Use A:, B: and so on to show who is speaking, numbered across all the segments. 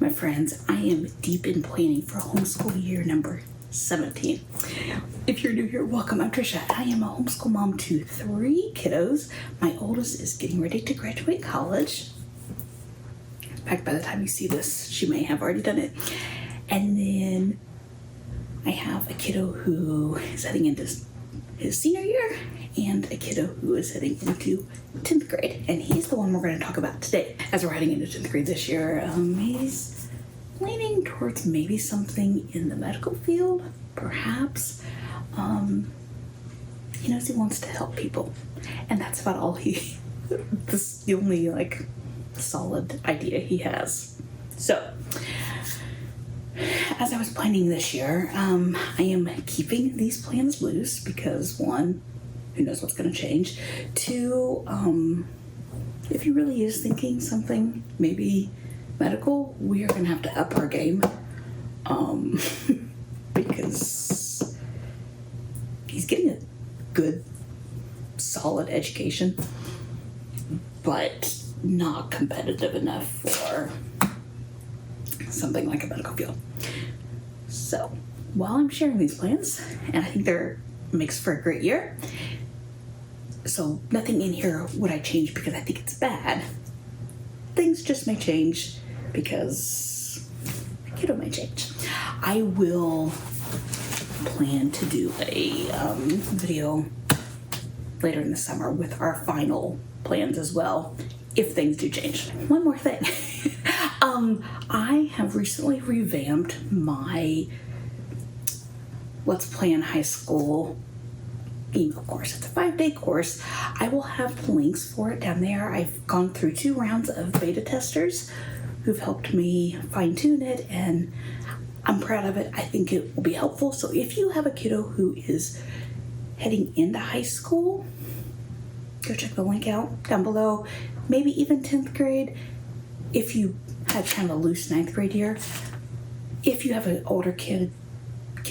A: My friends, I am deep in planning for homeschool year number 17. If you're new here, welcome. I'm Tricia. I am a homeschool mom to 3 kiddos. My oldest is getting ready to graduate college. In fact, by the time you see this, she may have already done it. And then I have a kiddo who is heading into his senior year and a kiddo who is heading into 10th grade. And he's the one we're going to talk about today. As we're heading into 10th grade this year, he's leaning towards maybe something in the medical field, perhaps. He knows he wants to help people. And that's about all this is the only solid idea he has. So, as I was planning this year, I am keeping these plans loose because 1, who knows what's going to change. 2, if he really is thinking something, maybe medical, we are going to have to up our game because he's getting a good, solid education, but not competitive enough for something like a medical field. So while I'm sharing these plans, and I think they're makes for a great year, so nothing in here would I change because I think it's bad. Things just may change because my kiddo may change. I will plan to do a video later in the summer with our final plans as well, if things do change. One more thing. I have recently revamped my Let's Plan High School email course. It's a 5-day course. I will have links for it down there. I've gone through 2 rounds of beta testers who've helped me fine-tune it, and I'm proud of it. I think it will be helpful. So if you have a kiddo who is heading into high school, go check the link out down below. Maybe even 10th grade. If you had kind of a loose 9th grade year. If you have an older kiddo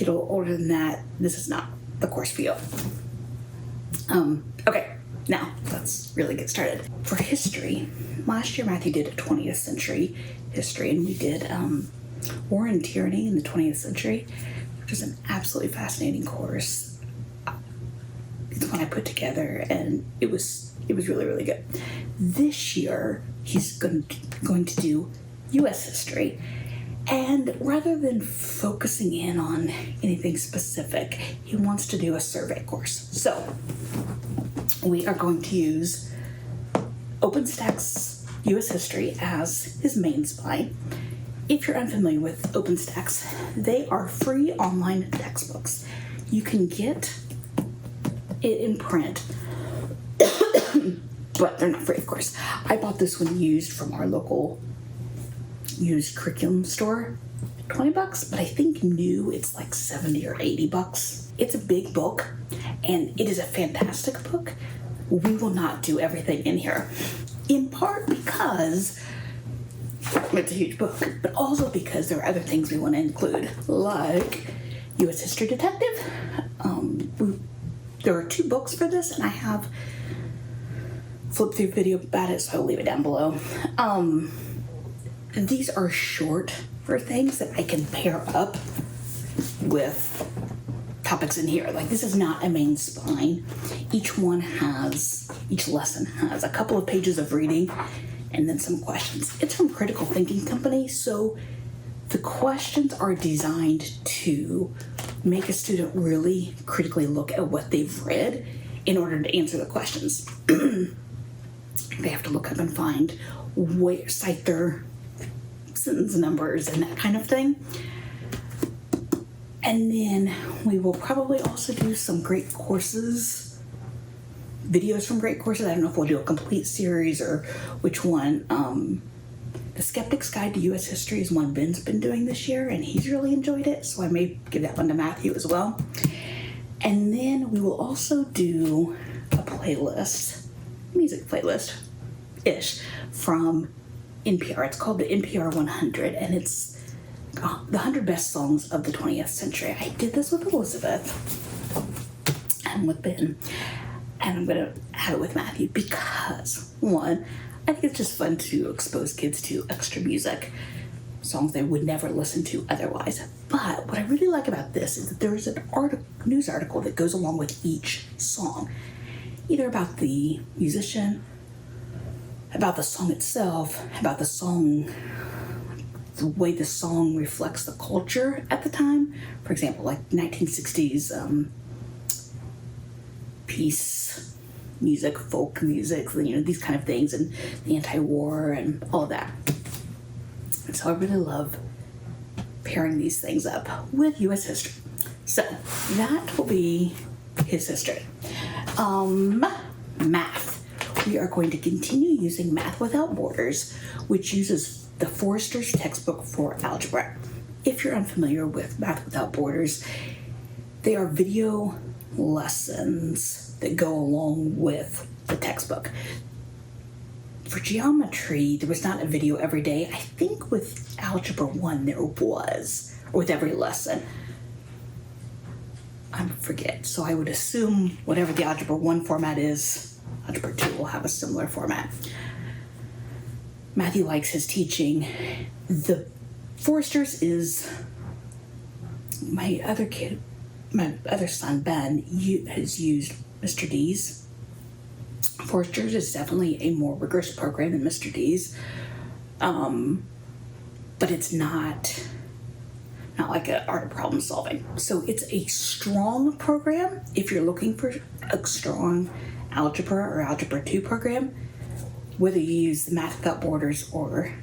A: older than that, this is not the course for you. Okay, now let's really get started. For history, last year Matthew did a 20th century history, and we did War and Tyranny in the 20th century, which is an absolutely fascinating course. It's one I put together, and it was really, really good. This year, he's going to do U.S. history, and rather than focusing in on anything specific, he wants to do a survey course. So we are going to use OpenStax U.S. history as his main spine. If you're unfamiliar with OpenStax, they are free online textbooks. You can get it in print, but they're not free, of course. I bought this one used from our local used curriculum store, $20, but I think new it's like $70 or $80. It's a big book, and it is a fantastic book. We will not do everything in here, in part because it's a huge book, but also because there are other things we want to include, like U.S. History Detective. There are 2 books for this, and I have flipped through video about it, so I'll leave it down below. These are short for things that I can pair up with topics in here. Like, this is not a main spine. Each lesson has a couple of pages of reading and then some questions. It's from Critical Thinking Company, so the questions are designed to make a student really critically look at what they've read in order to answer the questions. They have to look up and find cite their sentence numbers and that kind of thing. And then we will probably also do some great courses, videos from great courses. I don't know if we'll do a complete series or which one. The Skeptic's Guide to U.S. History is one Ben's been doing this year, and he's really enjoyed it, so I may give that one to Matthew as well. And then we will also do a playlist, music playlist-ish, from NPR. It's called the NPR 100, and it's the 100 best songs of the 20th century. I did this with Elizabeth and with Ben, and I'm going to have it with Matthew because, 1, I think it's just fun to expose kids to extra music. songs they would never listen to otherwise. But what I really like about this is that there is an news article that goes along with each song, either about the musician, about the song itself, about the song, the way the song reflects the culture at the time. For example, like 1960s peace music, folk music, these kind of things, and the anti-war and all of that. And so I really love pairing these things up with U.S. history. So that will be his history. Math. We are going to continue using Math Without Borders, which uses the Forster's textbook for algebra. If you're unfamiliar with Math Without Borders, they are video lessons that go along with the textbook. For geometry, there was not a video every day. I think with Algebra 1 there was, or with every lesson. I forget. So I would assume whatever the Algebra 1 format is, Algebra 2 will have a similar format. Matthew likes his teaching. The Forster's is my other son, Ben, has used Mr. D's. Forster's is definitely a more rigorous program than Mr. D's, but it's not like an art of problem solving. So it's a strong program if you're looking for a strong algebra or algebra 2 program, whether you use the Math Without Borders or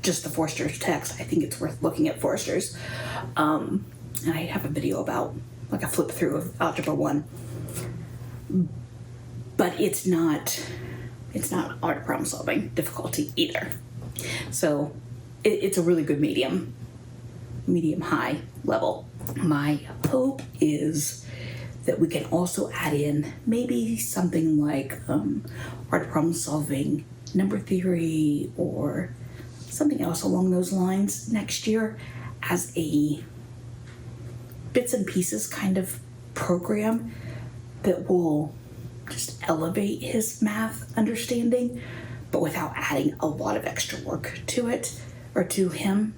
A: just the Forster's text. I think it's worth looking at Forster's. And I have a video about like a flip through of Algebra 1. But it's not art of problem solving difficulty either. So it's a really good medium high level. My hope is that we can also add in maybe something like art of problem solving, number theory, or something else along those lines next year as a bits and pieces kind of program that will just elevate his math understanding, but without adding a lot of extra work to it or to him.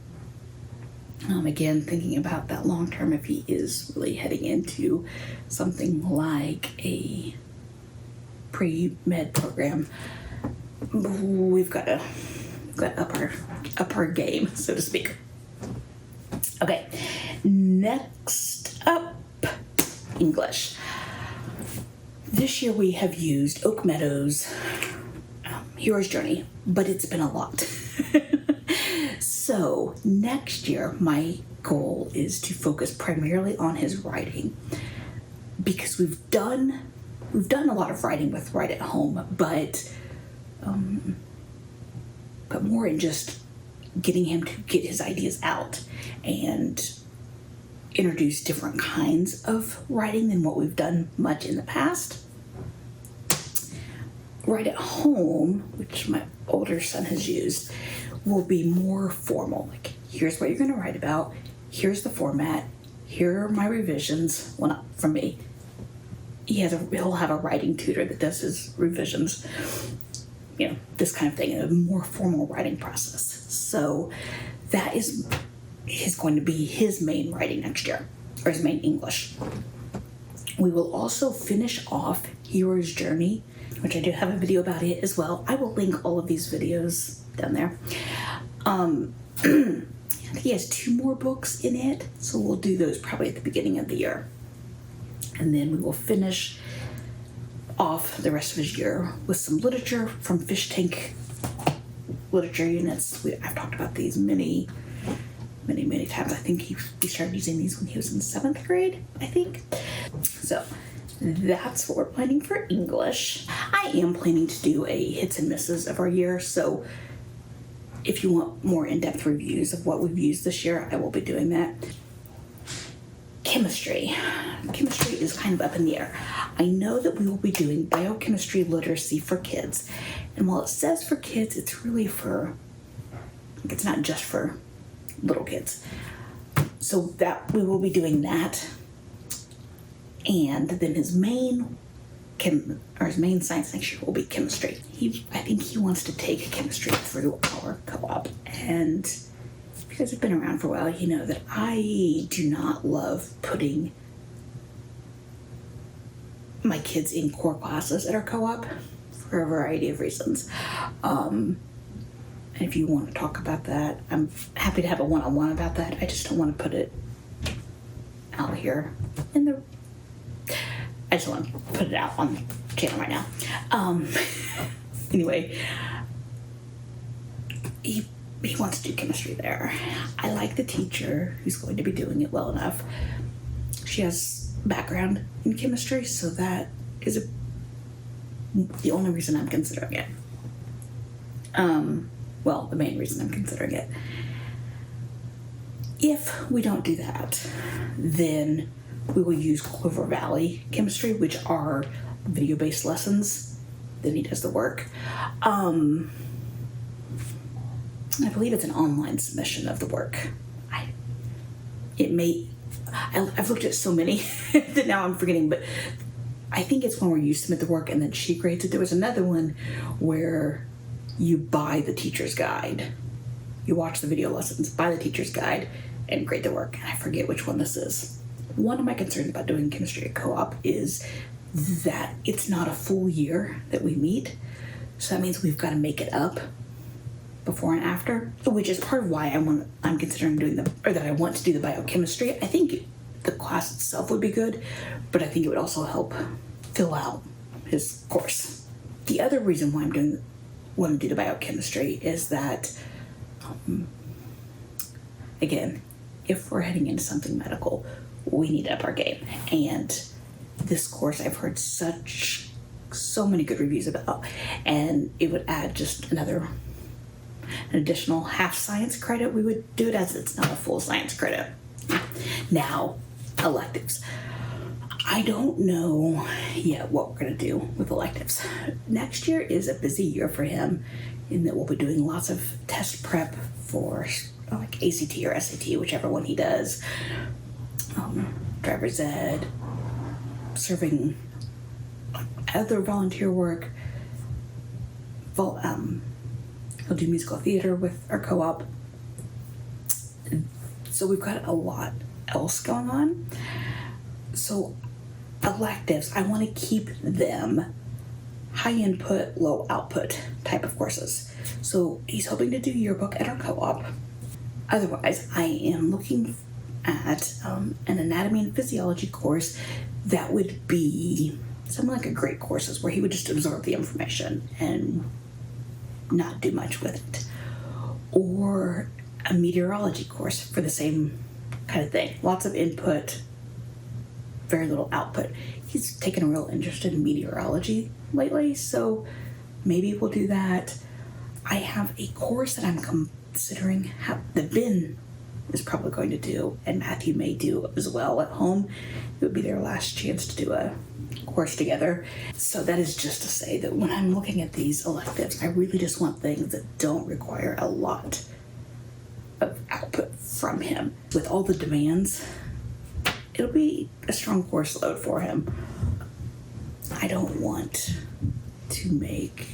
A: Again, thinking about that long term, if he is really heading into something like a pre-med program, we've got to up our game, so to speak. Okay, next up, English. This year we have used Oak Meadows' Hero's Journey, but it's been a lot. So next year, my goal is to focus primarily on his writing, because we've done a lot of writing with Write at Home, but more in just getting him to get his ideas out and introduce different kinds of writing than what we've done much in the past. Write at Home, which my older son has used, will be more formal. Like, here's what you're going to write about, here's the format, here are my revisions. Well, not from me. He'll have a writing tutor that does his revisions. This kind of thing, a more formal writing process. So that is going to be his main writing next year, or his main English. We will also finish off Hero's Journey, which I do have a video about it as well. I will link all of these videos down there. I think he has 2 more books in it, so we'll do those probably at the beginning of the year. And then we will finish off the rest of his year with some literature from Fish Tank literature units. I've talked about these many times. I think he started using these when he was in 7th grade, I think. So that's what we're planning for English. I am planning to do a hits and misses of our year, so if you want more in-depth reviews of what we've used this year, I will be doing that. Chemistry. Chemistry is kind of up in the air. I know that we will be doing biochemistry literacy for kids, and while it says for kids, it's really it's not just for little kids. So that we will be doing that. And then his main science next year will be chemistry. I think he wants to take chemistry through our co-op, and guys have been around for a while, you know that I do not love putting my kids in core classes at our co-op for a variety of reasons. And if you want to talk about that, I'm happy to have a one-on-one about that. I just don't want to put it out here in the... I just want to put it out on the channel right now. Anyway, he wants to do chemistry there. I like the teacher who's going to be doing it well enough. She has background in chemistry, so that is the only reason I'm considering it. Well, the main reason I'm considering it. If we don't do that, then we will use Clover Valley Chemistry, which are video-based lessons. Then he does the work. I believe it's an online submission of the work. I've looked at so many that now I'm forgetting, but I think it's one where you submit the work and then she grades it. There was another one where you buy the teacher's guide. You watch the video lessons, buy the teacher's guide, and grade the work. And I forget which one this is. One of my concerns about doing chemistry at co-op is that it's not a full year that we meet. So that means we've got to make it up before and after, which is part of why I'm considering doing that I want to do the biochemistry. I think the class itself would be good, but I think it would also help fill out his course. The other reason why want to do the biochemistry is that, again, if we're heading into something medical, we need to up our game. And this course I've heard so many good reviews about, and it would add just an additional half science credit. We would do it as it's not a full science credit. Now, electives. I don't know yet what we're going to do with electives. Next year is a busy year for him in that we'll be doing lots of test prep for like ACT or SAT, whichever one he does. Driver's ed, serving other volunteer work. He'll do musical theater with our co-op. So we've got a lot else going on. So electives, I want to keep them high input, low output type of courses. So he's hoping to do yearbook at our co-op. Otherwise, I am looking at an anatomy and physiology course that would be something like a grade courses where he would just absorb the information and not do much with it. Or a meteorology course for the same kind of thing. Lots of input, very little output. He's taken a real interest in meteorology lately, so maybe we'll do that. I have a course that I'm considering that Ben is probably going to do, and Matthew may do as well at home. It would be their last chance to do a course together. So that is just to say that when I'm looking at these electives, I really just want things that don't require a lot of output from him. With all the demands, it'll be a strong course load for him. I don't want to make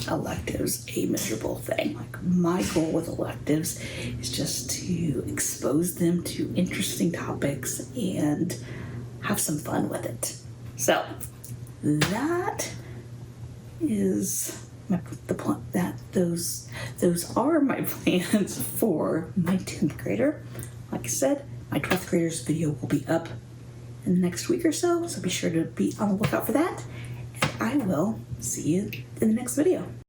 A: electives a miserable thing. Like, my goal with electives is just to expose them to interesting topics and have some fun with it. So that is the plan. Those are my plans for my 10th grader. Like I said, my 12th grader's video will be up in the next week or so be sure to be on the lookout for that. And I will see you in the next video.